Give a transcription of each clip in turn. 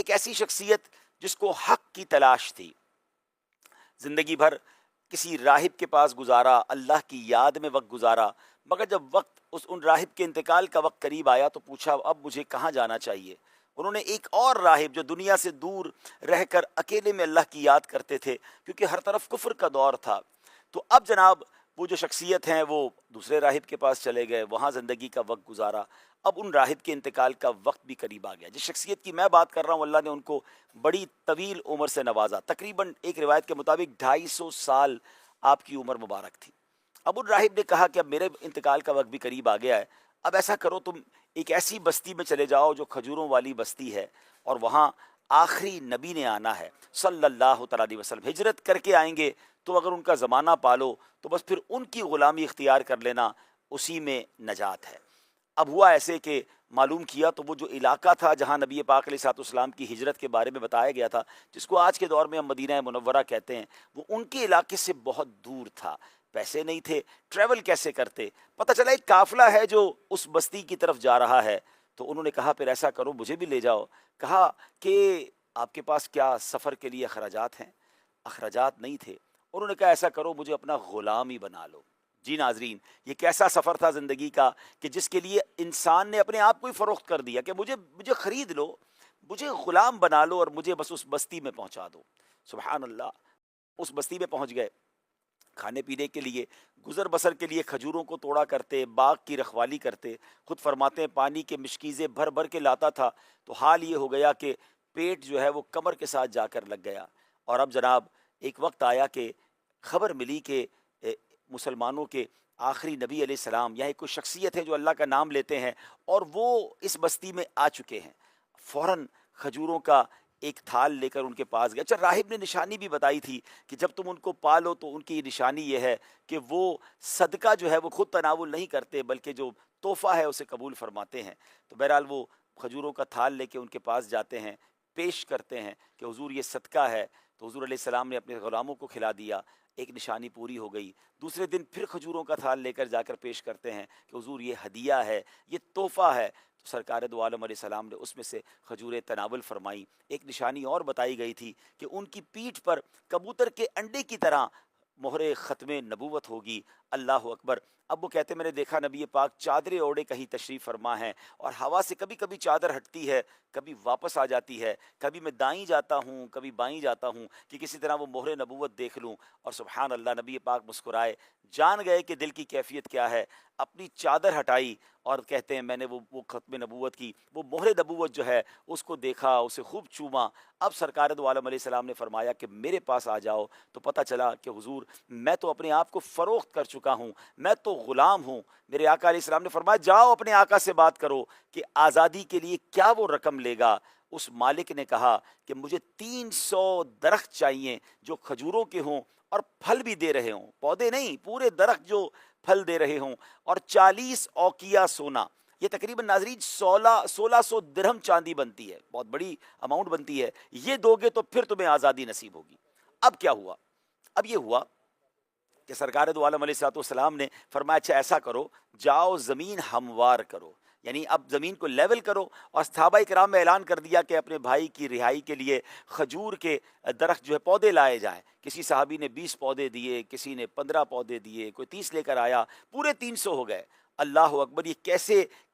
ایک ایسی شخصیت جس کو حق کی تلاش تھی، زندگی بھر کسی راہب کے پاس گزارا، اللہ کی یاد میں وقت گزارا، مگر جب وقت ان راہب کے انتقال کا وقت قریب آیا تو پوچھا اب مجھے کہاں جانا چاہیے۔ انہوں نے ایک اور راہب جو دنیا سے دور رہ کر اکیلے میں اللہ کی یاد کرتے تھے، کیونکہ ہر طرف کفر کا دور تھا، تو اب جناب وہ جو شخصیت ہیں وہ دوسرے راہب کے پاس چلے گئے، وہاں زندگی کا وقت گزارا۔ اب ان راہب کے انتقال کا وقت بھی قریب آ گیا۔ جس شخصیت کی میں بات کر رہا ہوں، اللہ نے ان کو بڑی طویل عمر سے نوازا، تقریباً ایک روایت کے مطابق 250 سال آپ کی عمر مبارک تھی۔ اب ان راہب نے کہا کہ اب میرے انتقال کا وقت بھی قریب آ گیا ہے، اب ایسا کرو تم ایک ایسی بستی میں چلے جاؤ جو کھجوروں والی بستی ہے، اور وہاں آخری نبی نے آنا ہے صلی اللہ تعالیٰ علیہ وسلم، ہجرت کر کے آئیں گے، تو اگر ان کا زمانہ پالو تو بس پھر ان کی غلامی اختیار کر لینا، اسی میں نجات ہے۔ اب ہوا ایسے کہ معلوم کیا تو وہ جو علاقہ تھا جہاں نبی پاک علیہ الصلوۃ والسلام کی ہجرت کے بارے میں بتایا گیا تھا، جس کو آج کے دور میں ہم مدینہ منورہ کہتے ہیں، وہ ان کے علاقے سے بہت دور تھا، پیسے نہیں تھے، ٹریول کیسے کرتے؟ پتہ چلا ایک قافلہ ہے جو اس بستی کی طرف جا رہا ہے، تو انہوں نے کہا پھر ایسا کرو مجھے بھی لے جاؤ۔ کہا کہ آپ کے پاس کیا سفر کے لیے اخراجات ہیں؟ اخراجات نہیں تھے۔ انہوں نے کہا ایسا کرو مجھے اپنا غلام ہی بنا لو۔ جی ناظرین، یہ کیسا سفر تھا زندگی کا کہ جس کے لیے انسان نے اپنے آپ کو ہی فروخت کر دیا کہ مجھے خرید لو، مجھے غلام بنا لو اور مجھے بس اس بستی میں پہنچا دو۔ سبحان اللہ، اس بستی میں پہنچ گئے، کھانے پینے کے لیے، گزر بسر کے لیے کھجوروں کو توڑا کرتے، باغ کی رکھوالی کرتے۔ خود فرماتے ہیں پانی کے مشکیزیں بھر بھر کے لاتا تھا، تو حال یہ ہو گیا کہ پیٹ جو ہے وہ کمر کے ساتھ جا کر لگ گیا۔ اور اب جناب ایک وقت آیا کہ خبر ملی کہ مسلمانوں کے آخری نبی علیہ السلام، یا ایک کوئی شخصیت ہے جو اللہ کا نام لیتے ہیں، اور وہ اس بستی میں آ چکے ہیں۔ فوراً کھجوروں کا ایک تھال لے کر ان کے پاس گیا۔ اچھا، راہب نے نشانی بھی بتائی تھی کہ جب تم ان کو پالو تو ان کی نشانی یہ ہے کہ وہ صدقہ جو ہے وہ خود تناول نہیں کرتے، بلکہ جو تحفہ ہے اسے قبول فرماتے ہیں۔ تو بہرحال وہ کھجوروں کا تھال لے کے ان کے پاس جاتے ہیں، پیش کرتے ہیں کہ حضور یہ صدقہ ہے، تو حضور علیہ السلام نے اپنے غلاموں کو کھلا دیا، ایک نشانی پوری ہو گئی۔ دوسرے دن پھر کھجوروں کا تھال لے کر جا کر پیش کرتے ہیں کہ حضور یہ ہدیہ ہے، یہ تحفہ ہے، تو سرکار دو عالم علیہ السلام نے اس میں سے کھجوریں تناول فرمائی۔ ایک نشانی اور بتائی گئی تھی کہ ان کی پیٹھ پر کبوتر کے انڈے کی طرح مہر ختم نبوت ہوگی۔ اللہ اکبر۔ اب وہ کہتے میں نے دیکھا نبی پاک چادریں اوڑے کہیں تشریف فرما ہے، اور ہوا سے کبھی کبھی چادر ہٹتی ہے، کبھی واپس آ جاتی ہے، کبھی میں دائیں جاتا ہوں کبھی بائیں جاتا ہوں کہ کسی طرح وہ مہر نبوت دیکھ لوں۔ اور سبحان اللہ، نبی پاک مسکرائے، جان گئے کہ دل کی کیفیت کیا ہے، اپنی چادر ہٹائی اور کہتے ہیں میں نے وہ ختم نبوت کی، وہ مہر نبوت جو ہے اس کو دیکھا، اسے خوب چوما۔ اب سرکار دو عالم علیہ السلام نے فرمایا کہ میرے پاس آ جاؤ، تو پتہ چلا کہ حضور میں تو اپنے آپ کو فروخت کر چکا ہوں، میں تو غلام ہوں۔ میرے آقا علیہ السلام نے فرمایا جاؤ اپنے آقا سے بات کرو کہ آزادی کے لیے کیا وہ رقم لے گا۔ اس مالک نے کہا کہ مجھے 300 درخت چاہیے جو کھجوروں کے ہوں اور پھل بھی دے رہے ہوں، پودے نہیں، پورے درخت جو پھل دے رہے ہوں، اور 40 اوقیہ سونا۔ یہ تقریباً ناظرین 1600 درہم چاندی بنتی ہے، بہت بڑی اماؤنٹ بنتی ہے۔ یہ دو گے تو پھر تمہیں آزادی نصیب ہوگی۔ اب کیا ہوا؟ اب یہ ہوا کہ سرکار دو عالم علیہ السلام نے فرمایا اچھا ایسا کرو، جاؤ زمین ہموار کرو، یعنی اب زمین کو لیول کرو۔ اور صحابہ کرام میں اعلان کر دیا کہ اپنے بھائی کی رہائی کے لیے کھجور کے درخت جو ہے پودے لائے جائیں۔ کسی صحابی نے 20 پودے دیے، کسی نے 15 پودے دیے، کوئی 30 لے کر آیا، پورے 300 ہو گئے۔ اللہ اکبر، یہ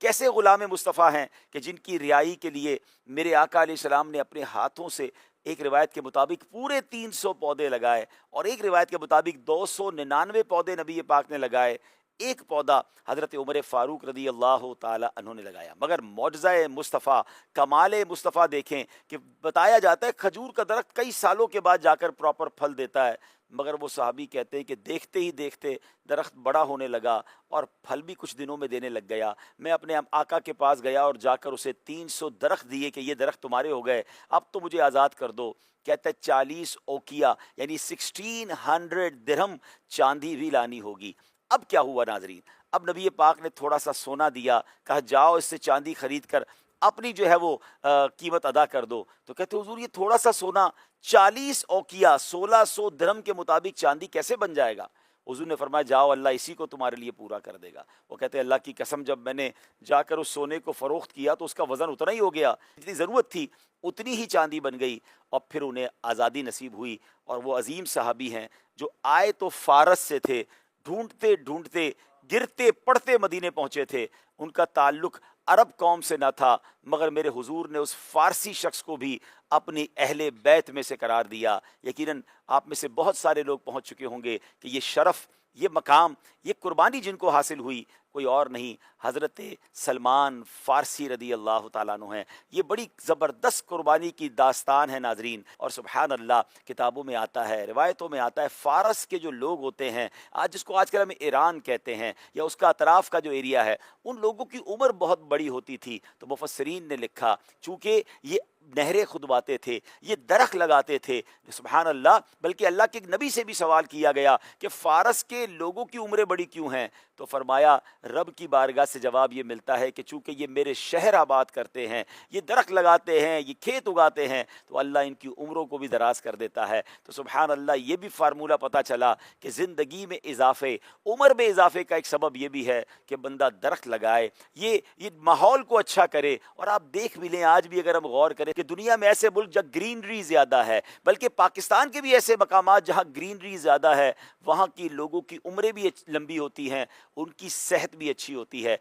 کیسے غلام مصطفیٰ ہیں کہ جن کی رہائی کے لیے میرے آقا علیہ السلام نے اپنے ہاتھوں سے ایک روایت کے مطابق پورے 300 پودے لگائے، اور ایک روایت کے مطابق 299 پودے نبی پاک نے لگائے، ایک پودا حضرت عمر فاروق رضی اللہ تعالی عنہ نے لگایا۔ مگر معجزہ مصطفیٰ، کمال مصطفیٰ دیکھیں کہ بتایا جاتا ہے کھجور کا درخت کئی سالوں کے بعد جا کر پراپر پھل دیتا ہے، مگر وہ صحابی کہتے ہیں کہ دیکھتے ہی دیکھتے درخت بڑا ہونے لگا اور پھل بھی کچھ دنوں میں دینے لگ گیا۔ میں اپنے آقا کے پاس گیا اور جا کر اسے 300 درخت دیے کہ یہ درخت تمہارے ہو گئے، اب تو مجھے آزاد کر دو۔ کہتا ہے 40 اوقیہ یعنی 1600 درہم چاندی بھی لانی ہوگی۔ اب کیا ہوا ناظرین؟ اب نبی پاک نے تھوڑا سا سونا دیا، کہا جاؤ اس سے چاندی خرید کر اپنی جو ہے وہ قیمت ادا کر دو۔ تو کہتے حضور یہ تھوڑا سا سونا 40 اوقیہ 1600 درہم کے مطابق چاندی کیسے بن جائے گا؟ حضور نے فرمایا جاؤ اللہ اسی کو تمہارے لیے پورا کر دے گا۔ وہ کہتے ہیں اللہ کی قسم جب میں نے جا کر اس سونے کو فروخت کیا تو اس کا وزن اتنا ہی ہو گیا، جتنی ضرورت تھی اتنی ہی چاندی بن گئی، اور پھر انہیں آزادی نصیب ہوئی۔ اور وہ عظیم صحابی ہیں جو آئے تو فارس سے تھے، ڈھونڈتے ڈھونڈتے گرتے پڑتے مدینے پہنچے تھے، ان کا تعلق عرب قوم سے نہ تھا، مگر میرے حضور نے اس فارسی شخص کو بھی اپنی اہل بیت میں سے قرار دیا۔ یقیناً آپ میں سے بہت سارے لوگ پہنچ چکے ہوں گے کہ یہ شرف، یہ مقام، یہ قربانی جن کو حاصل ہوئی کوئی اور نہیں، حضرت سلمان فارسی رضی اللہ تعالیٰ عنہ ہیں۔ یہ بڑی زبردست قربانی کی داستان ہے ناظرین، اور سبحان اللہ کتابوں میں آتا ہے، روایتوں میں آتا ہے، فارس کے جو لوگ ہوتے ہیں جس کو آج کل ہم ایران کہتے ہیں یا اس کا اطراف کا جو ایریا ہے، ان لوگوں کی عمر بہت بڑی ہوتی تھی، تو مفسرین نے لکھا چونکہ یہ نہریں کھدواتے تھے، یہ درخت لگاتے تھے، سبحان اللہ، بلکہ اللہ کے نبی سے بھی سوال کیا گیا کہ فارس کے لوگوں کی عمریں بڑی کیوں ہیں؟ تو فرمایا رب کی بارگاہ سے جواب یہ ملتا ہے کہ چونکہ یہ میرے شہر آباد کرتے ہیں، یہ درخت لگاتے ہیں، یہ کھیت اگاتے ہیں، تو اللہ ان کی عمروں کو بھی دراز کر دیتا ہے۔ تو سبحان اللہ یہ بھی فارمولہ پتہ چلا کہ زندگی میں اضافے، عمر میں اضافے کا ایک سبب یہ بھی ہے کہ بندہ درخت لگائے، یہ ماحول کو اچھا کرے۔ اور آپ دیکھ بھی لیں آج بھی اگر ہم غور کریں کہ دنیا میں ایسے ملک جہاں گرینری زیادہ ہے، بلکہ پاکستان کے بھی ایسے مقامات جہاں گرینری زیادہ ہے، وہاں کی لوگوں کی عمریں بھی لمبی ہوتی ہیں، ان کی صحت بھی اچھی ہوتی ہے۔